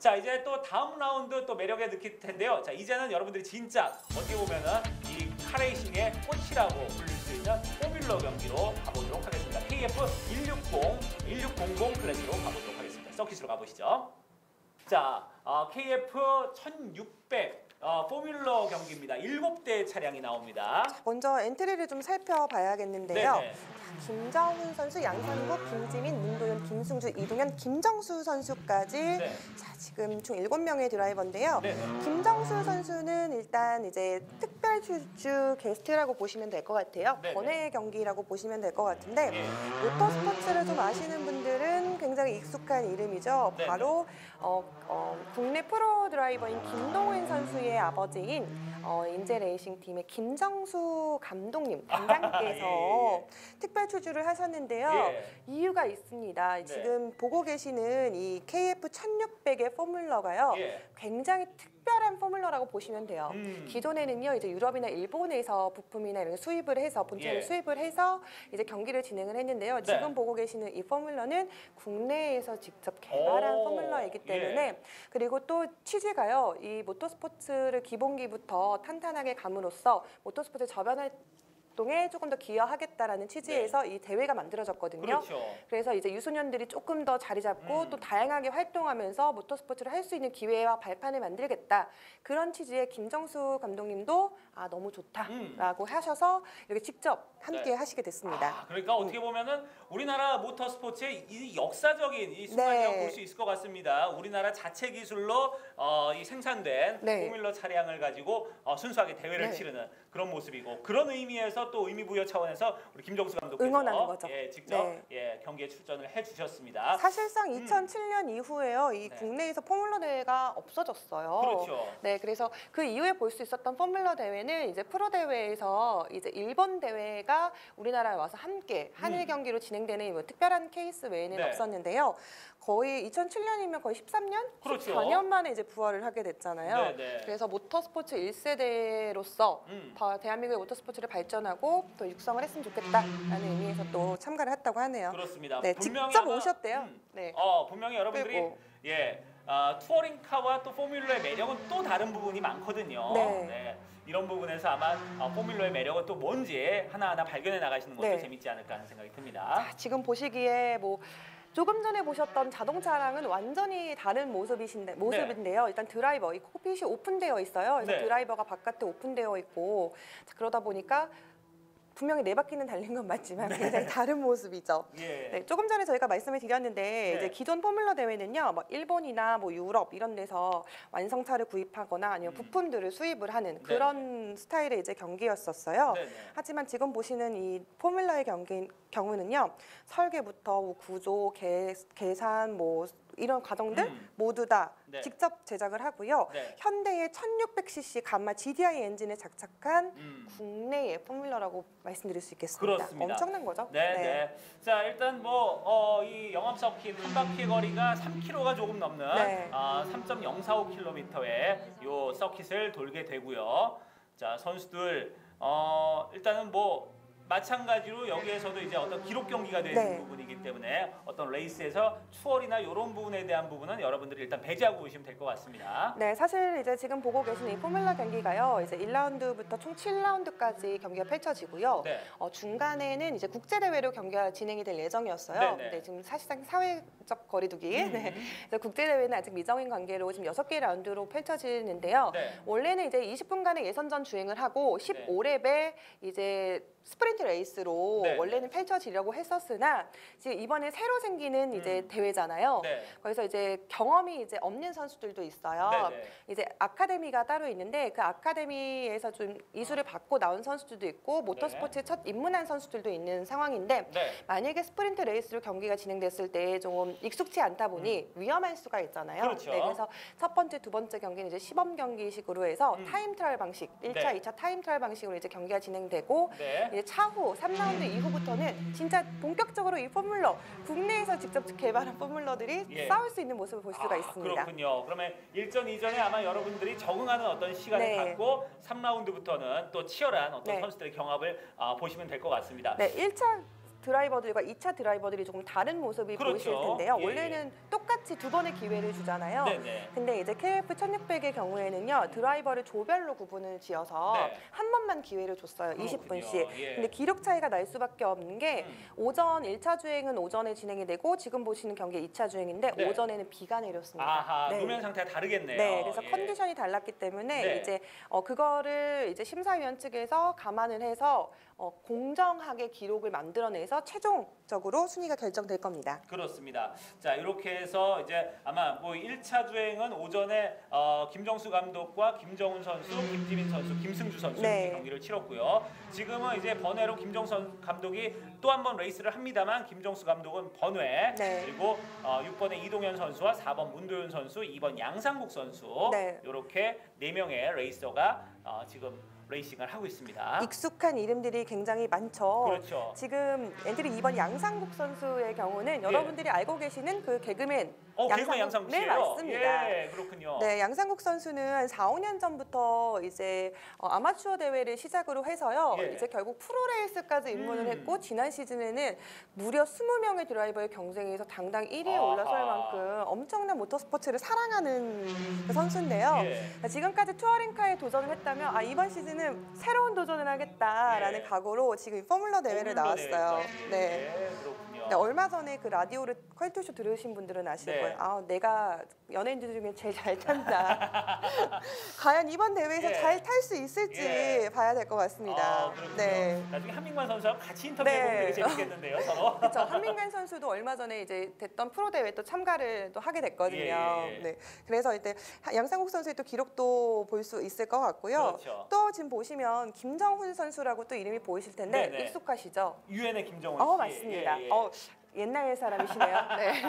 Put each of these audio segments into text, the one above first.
자, 이제 또 다음 라운드 또 매력에 느낄 텐데요. 자, 이제는 여러분들이 진짜 어떻게 보면은 이 카레이싱의 꽃이라고 불릴 수 있는 포뮬러 경기로 가보도록 하겠습니다. KF 1600 클래스로 가보도록 하겠습니다. 서킷으로 가보시죠. 자, KF 1600 포뮬러 경기입니다. 7대 차량이 나옵니다. 먼저 엔트리를 좀 살펴봐야겠는데요. 네네. 김정훈 선수, 양선국, 김지민, 문도윤, 김승주, 이동현, 김정수 선수까지 네. 자, 지금 총 7명의 드라이버인데요. 네. 김정수 선수는 일단 이제 특별 주주 게스트라고 보시면 될 것 같아요. 네네. 번외 경기라고 보시면 될 것 같은데 예. 모터스포츠를 좀 아시는 분들은 굉장히 익숙한 이름이죠. 네네. 바로 국내 프로 드라이버인 김동훈 선수의 아버지인 인제 레이싱 팀의 김정수 감독님 단장께서 예. 특별 추주를 하셨는데요. 예. 이유가 있습니다. 네. 지금 보고 계시는 이 KF 1600의 포뮬러가요. 예. 굉장히 특별한 포뮬러라고 보시면 돼요. 음. 기존에는요, 이제 유럽이나 일본에서 부품이나 이런 거 수입을 해서 본체를 예. 수입을 해서 이제 경기를 진행을 했는데요. 지금 네. 보고 계시는 이 포뮬러는 국내에서 직접 개발한 오. 포뮬러이기 때문에 예. 그리고 또 취지가요, 이 모터스포츠를 기본기부터 탄탄하게 감으로써 모터스포츠 저변 활동에 조금 더 기여하겠다라는 취지에서 이 대회가 만들어졌거든요. 그렇죠. 그래서 이제 유소년들이 조금 더 자리 잡고 또 다양하게 활동하면서 모터스포츠를 할 수 있는 기회와 발판을 만들겠다. 그런 취지의 김정수 감독님도 너무 좋다라고 하셔서 이렇게 직접 함께 네. 하시게 됐습니다. 그러니까 어떻게 보면은 우리나라 모터스포츠의 이 역사적인 이 순간이라고 네. 볼 수 있을 것 같습니다. 우리나라 자체 기술로 이 생산된 네. 포뮬러 차량을 가지고 순수하게 대회를 네. 치르는 그런 모습이고 그런 의미에서 또 의미부여 차원에서 우리 김정수 감독께서 응원하는 거죠. 직접 네. 경기에 출전을 해주셨습니다. 사실상 2007년 이후에요. 이 네. 국내에서 포뮬러 대회가 없어졌어요. 그렇죠. 네, 그래서 그 이후에 볼 수 있었던 포뮬러 대회는 이제 프로 대회에서 이제 일본 대회가 우리나라에 와서 함께 한일 경기로 진행되는 뭐 특별한 케이스 외에는 네. 없었는데요. 거의 2007년이면 거의 13년? 그렇죠. 14년 만에 이제 부활을 하게 됐잖아요. 네, 네. 그래서 모터스포츠 1세대로서 대한민국의 모터스포츠를 발전하고 또 육성을 했으면 좋겠다라는 의미에서 또 참가를 했다고 하네요. 그렇습니다. 네, 분명히 직접 아마, 오셨대요. 네. 분명히 여러분들이 그리고 투어링카와 또 포뮬러의 매력은 또 다른 부분이 많거든요. 네. 이런 부분에서 아마 포뮬러의 매력은 또 뭔지 하나하나 발견해 나가시는 것도 네. 재밌지 않을까 하는 생각이 듭니다. 지금 보시기에 뭐 조금 전에 보셨던 자동차랑은 완전히 다른 모습인데요. 일단 드라이버, 이 콕핏이 오픈되어 있어요. 그래서 네. 드라이버가 바깥에 오픈되어 있고 그러다 보니까 분명히 4바퀴는 달린 건 맞지만 굉장히 다른 모습이죠. 예. 네, 조금 전에 저희가 말씀을 드렸는데 네. 이제 기존 포뮬러 대회는요, 뭐 일본이나 뭐 유럽 이런 데서 완성차를 구입하거나 아니면 부품들을 수입을 하는 그런 스타일의 이제 경기였었어요. 네네. 하지만 지금 보시는 이 포뮬러의 경우는요, 설계부터 구조, 계산, 뭐 이런 과정들 모두 다 네. 직접 제작을 하고요. 네. 현대의 1600cc 감마 GDI 엔진에 장착한 국내의 포뮬러라고 말씀드릴 수 있겠습니다. 그렇습니다. 엄청난 거죠? 네. 자, 일단 이 영암 서킷 한 바퀴 거리가 3km가 조금 넘는 네. 3.045km의 요 서킷을 돌게 되고요. 자, 선수들 일단은 뭐 마찬가지로 여기에서도 이제 어떤 기록 경기가 되는 네. 부분이기 때문에 어떤 레이스에서 추월이나 이런 부분에 대한 부분은 여러분들이 일단 배제하고 보시면 될 것 같습니다. 네, 사실 이제 지금 보고 계신 이 포뮬러 경기가요, 이제 1라운드부터 총 7라운드까지 경기가 펼쳐지고요. 네. 중간에는 이제 국제 대회로 경기가 진행이 될 예정이었어요. 네네. 근데 지금 사실상 사회적 거리두기, 그래서 국제 대회는 아직 미정인 관계로 지금 6개 라운드로 펼쳐지는데요. 네. 원래는 이제 20분간의 예선전 주행을 하고 15랩에 이제 스프린트 레이스로 네. 원래는 펼쳐지려고 했었으나 지금 이번에 새로 생기는 이제 대회잖아요. 네. 거기서 이제 경험이 이제 없는 선수들도 있어요. 네네. 이제 아카데미가 따로 있는데 그 아카데미에서 좀 이수를 받고 나온 선수들도 있고 모터스포츠에 첫 입문한 선수들도 있는 상황인데 네. 만약에 스프린트 레이스로 경기가 진행됐을 때 좀 익숙치 않다 보니 위험할 수가 있잖아요. 그렇죠. 네, 그래서 첫 번째, 두 번째 경기는 이제 시범 경기식으로 해서 타임 트라이얼 방식, 1차, 네. 2차 타임 트라이얼 방식으로 이제 경기가 진행되고 네. 이제 차후 3라운드 이후부터는 진짜 본격적으로 이 포뮬러 국내에서 직접 개발한 포뮬러들이 예. 싸울 수 있는 모습을 볼 수가 있습니다. 그렇군요. 그러면 일전 이전에 아마 여러분들이 적응하는 어떤 시간을 네. 갖고 3라운드부터는 또 치열한 어떤 네. 선수들의 경합을 보시면 될 것 같습니다. 네, 1차 드라이버들과 2차 드라이버들이 조금 다른 모습이 그렇죠. 보이실 텐데요. 예, 원래는 똑같이 두 번의 기회를 주잖아요. 네네. 근데 이제 KF 1600의 경우에는요. 드라이버를 조별로 구분을 지어서 네. 한 번만 기회를 줬어요. 그렇군요. 20분씩. 예. 근데 기록 차이가 날 수밖에 없는 게 오전 1차 주행은 오전에 진행이 되고 지금 보시는 경기 2차 주행인데 네. 오전에는 비가 내렸습니다. 아하, 네.路面상태가 다르겠네요. 네, 그래서 예. 컨디션이 달랐기 때문에 네. 이제 그거를 이제 심사위원 측에서 감안을 해서 공정하게 기록을 만들어내서 최종적으로 순위가 결정될 겁니다. 그렇습니다. 자, 이렇게 해서 이제 아마 뭐 1차 주행은 오전에 김정수 감독과 김정훈 선수, 김지민 선수, 김승주 선수 네. 이렇게 경기를 치렀고요. 지금은 이제 번외로 김정수 감독이 또 한 번 레이스를 합니다만 김정수 감독은 번외, 네. 그리고 6번의 이동현 선수와 4번 문도현 선수, 2번 양상국 선수 네. 이렇게 4명의 레이서가 지금 레이싱을 하고 있습니다. 익숙한 이름들이 굉장히 많죠. 그렇죠. 지금 엔트리 2번 양상국 선수의 경우는 여러분들이 알고 계시는 그 개그맨 개그맨 양상국 씨예요? 네, 맞습니다. 예, 그렇군요. 네, 양상국 선수는 한 4, 5년 전부터 이제 아마추어 대회를 시작으로 해서요. 예. 이제 결국 프로레이스까지 입문을 했고 지난 시즌에는 무려 20명의 드라이버의 경쟁에서 당당 1위에 올라설 만큼 엄청난 모터스포츠를 사랑하는 그 선수인데요. 예. 지금까지 투어링카에 도전을 했다면 이번 시즌은 새로운 도전을 하겠다라는 예. 각오로 지금 포뮬러 대회를 나왔어요. 네. 그렇군요. 네, 얼마 전에 그 라디오를 컬투쇼 들으신 분들은 아실 네. 거예요. 내가 연예인들 중에 제일 잘 탄다. 과연 이번 대회에서 예. 잘 탈 수 있을지 예. 봐야 될 것 같습니다. 그렇군요. 네. 나중에 한민관 선수하고 같이 인터뷰해보면 네. 되게 재밌겠는데요, 서로. 그렇죠. 한민관 선수도 얼마 전에 이제 됐던 프로 대회 또 참가를 또 하게 됐거든요. 예. 네. 그래서 이때 양상국 선수의 또 기록도 볼 수 있을 것 같고요. 그렇죠. 또 지금 보시면 김정훈 선수라고 또 이름이 보이실 텐데 네네. 익숙하시죠? 유엔의 김정원 씨. 맞습니다. 예, 예. 옛날 사람이시네요. 네.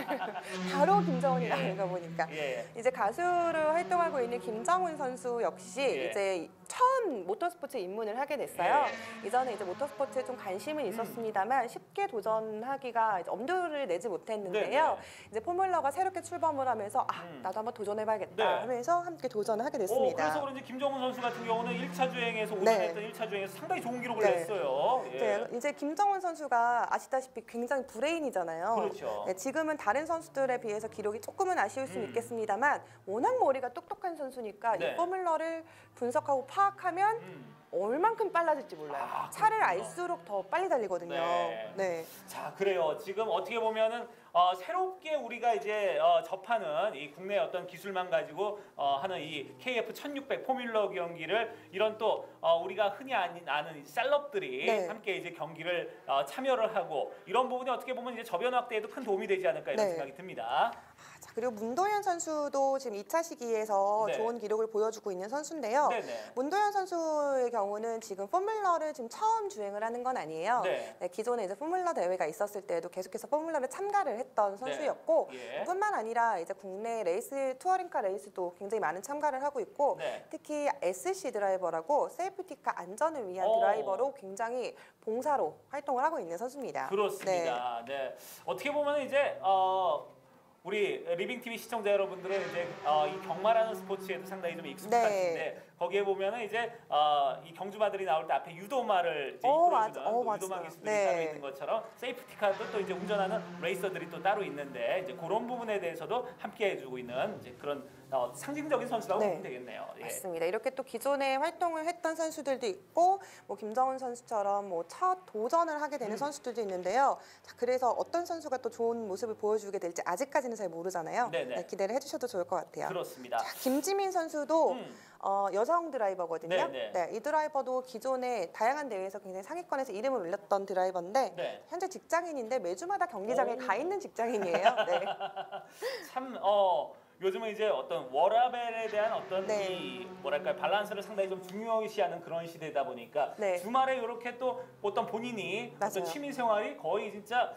바로 김정훈이 예. 나오는 거 보니까. 예. 이제 가수로 활동하고 있는 김정훈 선수 역시 예. 이제 처음 모터스포츠에 입문을 하게 됐어요. 예. 이전에 이제 모터스포츠에 좀 관심은 있었습니다만 쉽게 도전하기가 이제 엄두를 내지 못했는데요. 네네. 이제 포뮬러가 새롭게 출범을 하면서 나도 한번 도전해봐야겠다 네. 하면서 함께 도전을 하게 됐습니다. 그래서 그런지 김정훈 선수 같은 경우는 1차 주행에서 네. 오전했던 1차 주행에서 상당히 좋은 기록을 네. 냈어요. 예. 네, 이제 김정훈 선수가 아시다시피 굉장히 브레인이잖아요. 그렇죠. 네, 지금은 다른 선수들에 비해서 기록이 조금은 아쉬울 수는 있겠습니다만 워낙 머리가 똑똑한 선수니까 네. 이 포뮬러를 분석하고 파악하면 얼만큼 빨라질지 몰라요. 차를 그렇군요. 알수록 더 빨리 달리거든요. 네. 네. 자, 그래요. 지금 어떻게 보면은 새롭게 우리가 이제 접하는 이 국내 어떤 기술만 가지고 하는 이 KF 1600 포뮬러 경기를 이런 또 우리가 흔히 아는 셀럽들이 네. 함께 이제 경기를 참여를 하고 이런 부분이 어떻게 보면 이제 저변 확대에도 큰 도움이 되지 않을까 이런 네. 생각이 듭니다. 자, 그리고 문도현 선수도 지금 2차 시기에서 네. 좋은 기록을 보여주고 있는 선수인데요. 네네. 문도현 선수의 경우는 지금 포뮬러를 지금 처음 주행을 하는 건 아니에요. 네. 네, 기존에 이제 포뮬러 대회가 있었을 때도 계속해서 포뮬러를 참가를 했던 선수였고 예. 뿐만 아니라 이제 국내 레이스 투어링카 레이스도 굉장히 많은 참가를 하고 있고 네. 특히 SC 드라이버라고 세이프티카 안전을 위한 오. 드라이버로 굉장히 봉사로 활동을 하고 있는 선수입니다. 그렇습니다. 네. 어떻게 보면 이제 우리 리빙 TV 시청자 여러분들은 이제 이 경마라는 스포츠에도 상당히 좀 익숙하신데 거기에 보면은 이제 이 경주마들이 나올 때 앞에 유도마를 이제 이끌어주는 그 유도마 기수들이 따로 있는 것처럼 세이프티카도 또 이제 운전하는 레이서들이 또 따로 있는데 이제 그런 부분에 대해서도 함께 해주고 있는 이제 그런 상징적인 선수라고 보면 되겠네요. 예. 맞습니다. 이렇게 또 기존에 활동을 했던 선수들도 있고 뭐 김정훈 선수처럼 뭐 첫 도전을 하게 되는 선수들도 있는데요. 자, 그래서 어떤 선수가 또 좋은 모습을 보여주게 될지 아직까지는 잘 모르잖아요. 네, 기대를 해주셔도 좋을 것 같아요. 그렇습니다. 자, 김지민 선수도 여성 드라이버거든요. 네네. 네, 이 드라이버도 기존에 다양한 대회에서 굉장히 상위권에서 이름을 올렸던 드라이버인데 네. 현재 직장인인데 매주마다 경기장에 가 있는 직장인이에요. 네. 참 요즘은 이제 어떤 워라벨에 대한 어떤 네. 이 뭐랄까 밸런스를 상당히 좀 중요시하는 그런 시대다 보니까 네. 주말에 이렇게 또 어떤 본인이 어떤 맞아요. 취미 생활이 거의 진짜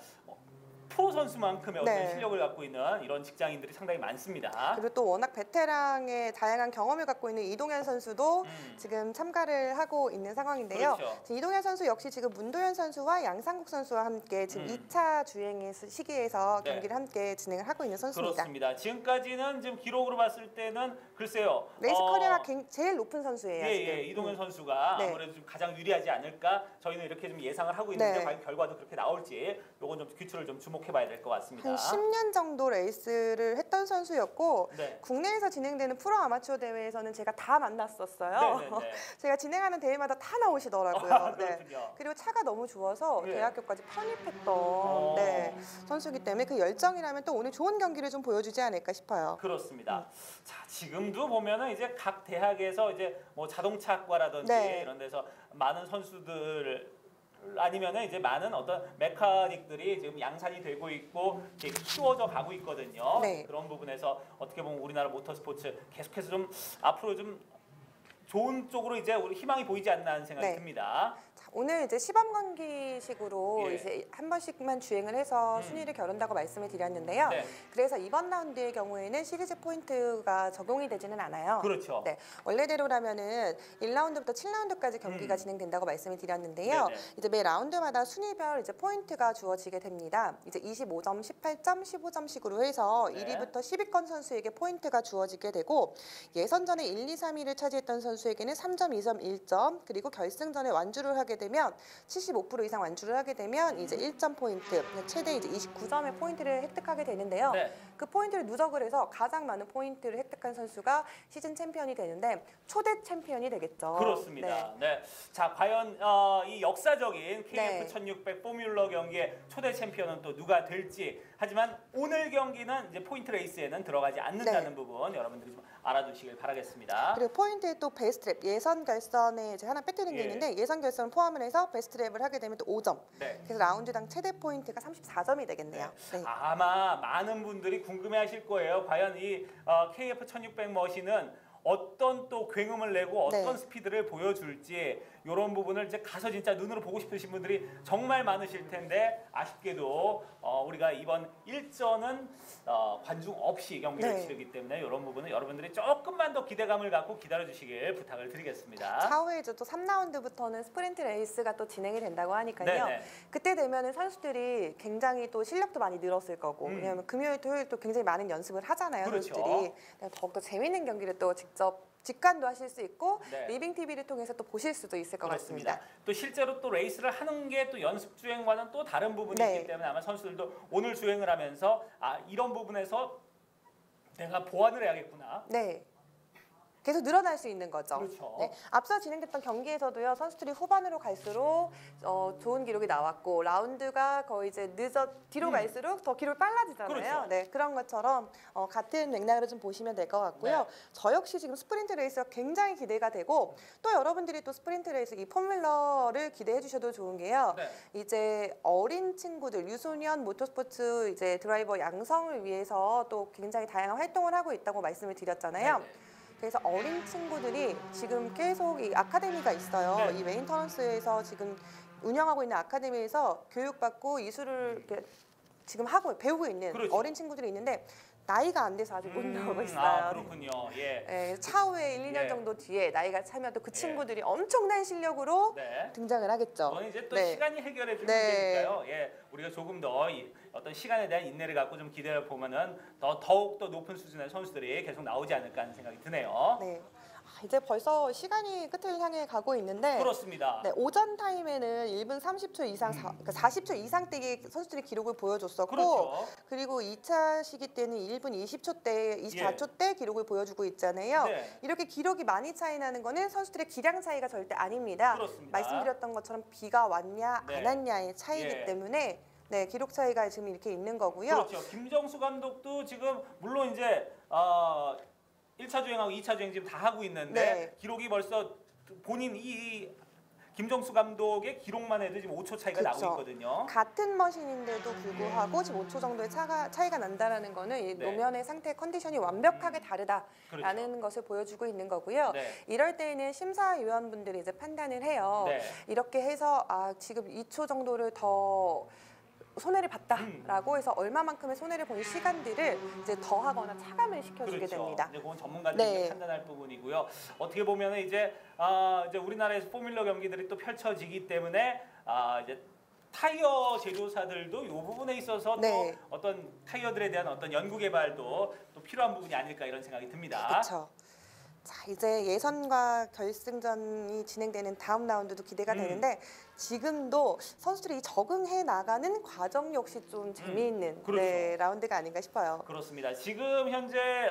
프로 선수만큼의 어떤 네. 실력을 갖고 있는 이런 직장인들이 상당히 많습니다. 그리고 또 워낙 베테랑의 다양한 경험을 갖고 있는 이동현 선수도 지금 참가를 하고 있는 상황인데요. 그렇죠. 지금 이동현 선수 역시 지금 문도현 선수와 양상국 선수와 함께 지금 2차 주행의 시기에서 네. 경기를 함께 진행을 하고 있는 선수입니다. 그렇습니다. 지금까지는 지금 기록으로 봤을 때는 글쎄요. 레이스 커리어가 제일 높은 선수예요. 예, 지금. 예, 이동현 선수가 네. 아무래도 좀 가장 유리하지 않을까 저희는 이렇게 좀 예상을 하고 있는데 네. 과연 결과도 그렇게 나올지 요건 좀 귀추를 좀 주목해봐야 될 것 같습니다. 한 10년 정도 레이스를 했던 선수였고 네. 국내에서 진행되는 프로 아마추어 대회에서는 제가 다 만났었어요. 네네네. 제가 진행하는 대회마다 다 나오시더라고요. 아, 네. 그렇군요. 그리고 차가 너무 좋아서 네. 대학교까지 편입했던 어. 네, 선수이기 때문에 그 열정이라면 또 오늘 좋은 경기를 좀 보여주지 않을까 싶어요. 그렇습니다. 자, 지금도 보면은 이제 각 대학에서 이제 뭐 자동차학과라든지 네. 이런 데서 많은 선수들 아니면은 이제 많은 어떤 메카닉들이 지금 양산이 되고 있고 이제 키워져 가고 있거든요. 네. 그런 부분에서 어떻게 보면 우리나라 모터스포츠 계속해서 좀 앞으로 좀 좋은 쪽으로 이제 우리 희망이 보이지 않나 하는 생각이 네. 듭니다. 자, 오늘 이제 시범 경기식으로 예. 이제 한 번씩만 주행을 해서 순위를 겨룬다고 말씀을 드렸는데요. 네. 그래서 이번 라운드의 경우에는 시리즈 포인트가 적용이 되지는 않아요. 그렇죠. 네, 원래대로라면은 1라운드부터 7라운드까지 경기가 진행된다고 말씀을 드렸는데요. 네네. 이제 매 라운드마다 순위별 이제 포인트가 주어지게 됩니다. 이제 25점, 18점, 15점씩으로 해서 네. 1위부터 10위권 선수에게 포인트가 주어지게 되고 예선전에 1, 2, 3위를 차지했던 선수에게는 3점, 2점, 1점 그리고 결승전에 완주를 하게 되면 75% 이상 완주를 하게 되면 이제 1점 포인트, 최대 이제 29점의 포인트를 획득하게 되는데요. 네. 그 포인트를 누적을 해서 가장 많은 포인트를 획득한 선수가 시즌 챔피언이 되는데 초대 챔피언이 되겠죠. 그렇습니다. 네. 자, 과연 이 역사적인 KF 1600 포뮬러 경기의 초대 챔피언은 또 누가 될지. 하지만 오늘 경기는 이제 포인트 레이스에는 들어가지 않는다는 부분 여러분들이 좀 알아두시길 바라겠습니다. 그리고 포인트에 또 베스트랩 예선 결선에 이제 하나 빼뜨린 게 있는데 예선 결선을 포함을 해서 베스트랩을 하게 되면 또 5점. 네. 그래서 라운드당 최대 포인트가 34점이 되겠네요. 네. 아마 많은 분들이 궁금해하실 거예요. 과연 이 KF 1600 머신은 어떤 또 굉음을 내고 어떤 스피드를 보여줄지 이런 부분을 이제 가서 진짜 눈으로 보고 싶으신 분들이 정말 많으실 텐데 아쉽게도 우리가 이번 일전은 관중 없이 경기를 치르기 때문에 이런 부분은 여러분들이 조금만 더 기대감을 갖고 기다려주시길 부탁을 드리겠습니다. 차후에 이제 또 3라운드부터는 스프린트 레이스가 또 진행이 된다고 하니까요. 네네. 그때 되면은 선수들이 굉장히 또 실력도 많이 늘었을 거고 왜냐하면 금요일, 토요일 또 굉장히 많은 연습을 하잖아요. 그렇죠. 선수들이 더욱더 재밌는 경기를 또 직접 직관도 하실 수 있고 네. 리빙 TV를 통해서 또 보실 수도 있을 것 그렇습니다. 같습니다. 또 실제로 또 레이스를 하는 게 또 연습 주행과는 또 다른 부분이 있기 때문에 아마 선수들도 오늘 주행을 하면서 이런 부분에서 내가 보완을 해야겠구나. 네. 계속 늘어날 수 있는 거죠. 그렇죠. 네. 앞서 진행됐던 경기에서도요. 선수들이 후반으로 갈수록 좋은 기록이 나왔고 라운드가 거의 이제 뒤로 갈수록 더 기록이 빨라지잖아요. 그렇죠. 네, 그런 것처럼 같은 맥락으로 좀 보시면 될 것 같고요. 네. 저 역시 지금 스프린트 레이스가 굉장히 기대가 되고 또 여러분들이 또 스프린트 레이스 이 포뮬러를 기대해 주셔도 좋은 게요. 네. 이제 어린 친구들 유소년 모터스포츠 이제 드라이버 양성을 위해서 또 굉장히 다양한 활동을 하고 있다고 말씀을 드렸잖아요. 네네. 그래서 어린 친구들이 지금 계속 이 아카데미가 있어요. 네. 이 메인터넌스에서 지금 운영하고 있는 아카데미에서 교육받고 이수를 이렇게 지금 배우고 있는 그렇죠. 어린 친구들이 있는데 나이가 안 돼서 아직 못 나오고 있어요. 그렇군요. 예. 네, 차후에 1, 2년 예. 정도 뒤에 나이가 차면 또 그 친구들이 엄청난 실력으로 네. 등장을 하겠죠. 그건 이제 또 네. 시간이 해결해 줄 네. 문제니까요. 예, 우리가 조금 더 어떤 시간에 대한 인내를 갖고 좀 기대를 보면은 더욱 더 높은 수준의 선수들이 계속 나오지 않을까 하는 생각이 드네요. 네. 이제 벌써 시간이 끝을 향해 가고 있는데 그렇습니다. 네, 오전 타임에는 1분 30초 이상, 그러니까 40초 이상대의 선수들이 기록을 보여줬었고 그렇죠. 그리고 2차 시기 때는 1분 20초대, 24초대 기록을 보여주고 있잖아요. 네. 이렇게 기록이 많이 차이 나는 거는 선수들의 기량 차이가 절대 아닙니다. 그렇습니다. 말씀드렸던 것처럼 비가 왔냐 네. 안 왔냐의 차이이기 예. 때문에 네, 기록 차이가 지금 이렇게 있는 거고요. 그렇죠. 김정수 감독도 지금 물론 이제 1차 주행하고 2차 주행 지금 다 하고 있는데 네. 기록이 벌써 본인 이 김정수 감독의 기록만 해도 지금 5초 차이가 그렇죠. 나고 있거든요. 같은 머신인데도 불구하고 지금 5초 정도의 차이가 난다라는 거는 이 네. 노면의 상태 컨디션이 완벽하게 다르다라는 그렇죠. 것을 보여주고 있는 거고요. 네. 이럴 때에는 심사위원분들이 이제 판단을 해요. 네. 이렇게 해서 지금 2초 정도를 더 손해를 봤다라고 해서 얼마만큼의 손해를 본 시간들을 이제 더하거나 차감을 시켜주게 그렇죠. 됩니다. 이제 그건 전문가들이 네. 판단할 부분이고요. 어떻게 보면 이제 이제 우리나라에서 포뮬러 경기들이 또 펼쳐지기 때문에 이제 타이어 제조사들도 이 부분에 있어서 네. 또 어떤 타이어들에 대한 어떤 연구 개발도 또 필요한 부분이 아닐까 이런 생각이 듭니다. 그렇죠. 자, 이제 예선과 결승전이 진행되는 다음 라운드도 기대가 되는데 지금도 선수들이 이 적응해 나가는 과정 역시 좀 재미있는 그렇죠. 네, 라운드가 아닌가 싶어요. 그렇습니다. 지금 현재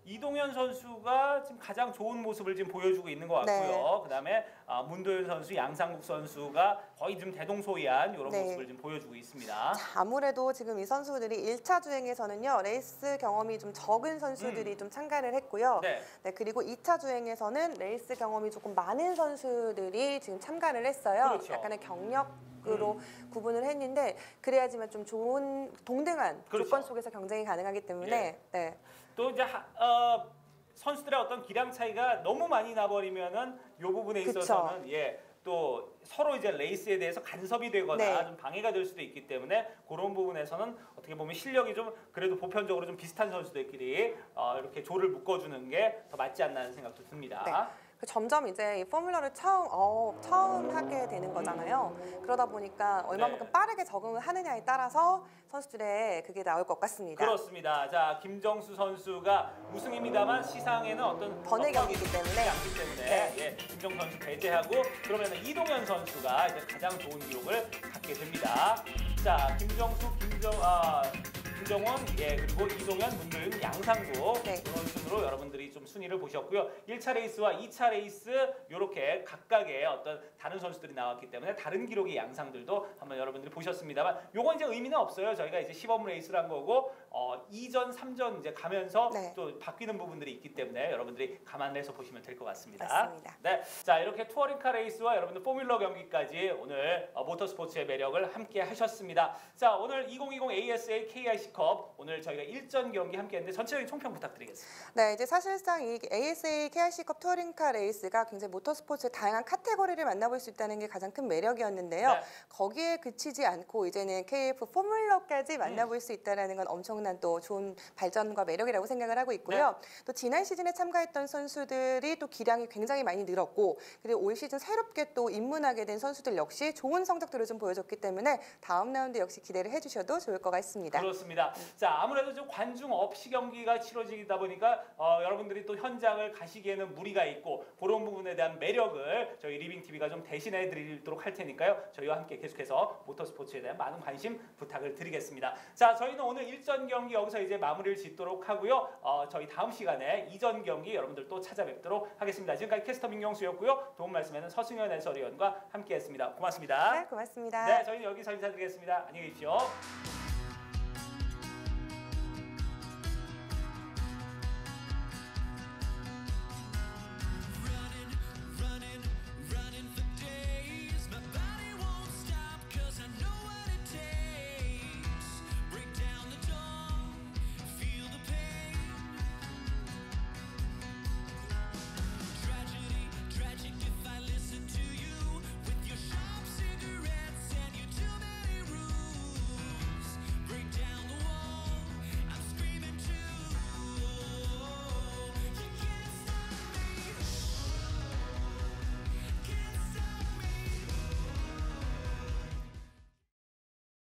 이동현 선수가 지금 가장 좋은 모습을 지금 보여주고 있는 것 같고요. 네. 그다음에 문도현 선수, 양상국 선수가 거의 좀 대동소이한 이런 네. 모습을 지금 보여주고 있습니다. 자, 아무래도 지금 이 선수들이 1차 주행에서는요. 레이스 경험이 좀 적은 선수들이 좀 참가를 했고요. 네. 네, 그리고 2차 주행에서는 레이스 경험이 조금 많은 선수들이 지금 참가를 했어요. 그렇죠. 약간의 경력으로 구분을 했는데 그래야지만 좀 좋은 동등한 그렇죠. 조건 속에서 경쟁이 가능하기 때문에 네. 또 이제 선수들의 어떤 기량 차이가 너무 많이 나버리면은 이 부분에 그쵸. 있어서는 또 서로 이제 레이스에 대해서 간섭이 되거나 네. 좀 방해가 될 수도 있기 때문에 그런 부분에서는 어떻게 보면 실력이 좀 그래도 보편적으로 좀 비슷한 선수들끼리 이렇게 조를 묶어주는 게 더 맞지 않나 하는 생각도 듭니다. 네. 점점 이제 이 포뮬러를 처음 하게 되는 거잖아요. 그러다 보니까 얼마만큼 네. 빠르게 적응을 하느냐에 따라서 선수들의 그게 나올 것 같습니다. 그렇습니다. 자, 김정수 선수가 우승입니다만 시상에는 어떤 번외 경기이기 때문에. 않기 때문에 네. 김정수 선수 배제하고 그러면 이동현 선수가 이제 가장 좋은 기록을 갖게 됩니다. 자, 김정원, 그리고 이동현, 문도윤, 양상국 네. 이런 순으로 여러분들이 좀 순위를 보셨고요. 1차 레이스와 2차 레이스 이렇게 각각의 어떤 다른 선수들이 나왔기 때문에 다른 기록의 양상들도 한번 여러분들이 보셨습니다만 요건 이제 의미는 없어요. 저희가 이제 시범 레이스를 한 거고 2전, 3전 이제 가면서 네. 또 바뀌는 부분들이 있기 때문에 여러분들이 감안해서 보시면 될 것 같습니다. 맞습니다. 네, 자 이렇게 투어링카 레이스와 여러분들 포뮬러 경기까지 오늘 모터스포츠의 매력을 함께 하셨습니다. 자 오늘 2020 ASA KIC컵 오늘 저희가 1전 경기 함께했는데 전체적인 총평 부탁드리겠습니다. 네, 이제 사실상 이 ASA KIC컵 touring카 레이스가 굉장히 모터스포츠의 다양한 카테고리를 만나볼 수 있다는 게 가장 큰 매력이었는데요. 네. 거기에 그치지 않고 이제는 KF 포뮬러까지 만나볼 수 있다는 건 엄청난 또 좋은 발전과 매력이라고 생각을 하고 있고요. 또 지난 시즌에 참가했던 선수들이 또 기량이 굉장히 많이 늘었고 그리고 올 시즌 새롭게 또 입문하게 된 선수들 역시 좋은 성적들을 좀 보여줬기 때문에 다음 라운드 역시 기대를 해주셔도 좋을 것 같습니다. 그렇습니다. 자 아무래도 좀 관중 없이 경기가 치러지다 보니까 여러분들이 또 현장을 가시기에는 무리가 있고 그런 부분에 대한 매력을 저희 리빙TV가 좀 대신해 드리도록 할 테니까요. 저희와 함께 계속해서 모터스포츠에 대한 많은 관심 부탁을 드리겠습니다. 자 저희는 오늘 1전 경기 여기서 이제 마무리를 짓도록 하고요. 저희 다음 시간에 2전 경기 여러분들 또 찾아뵙도록 하겠습니다. 지금까지 캐스터 민경수였고요. 도움 말씀에는 서승현 해설위원과 함께했습니다. 고맙습니다. 네, 고맙습니다. 네, 저희는 여기서 인사드리겠습니다. 안녕히 계십시오.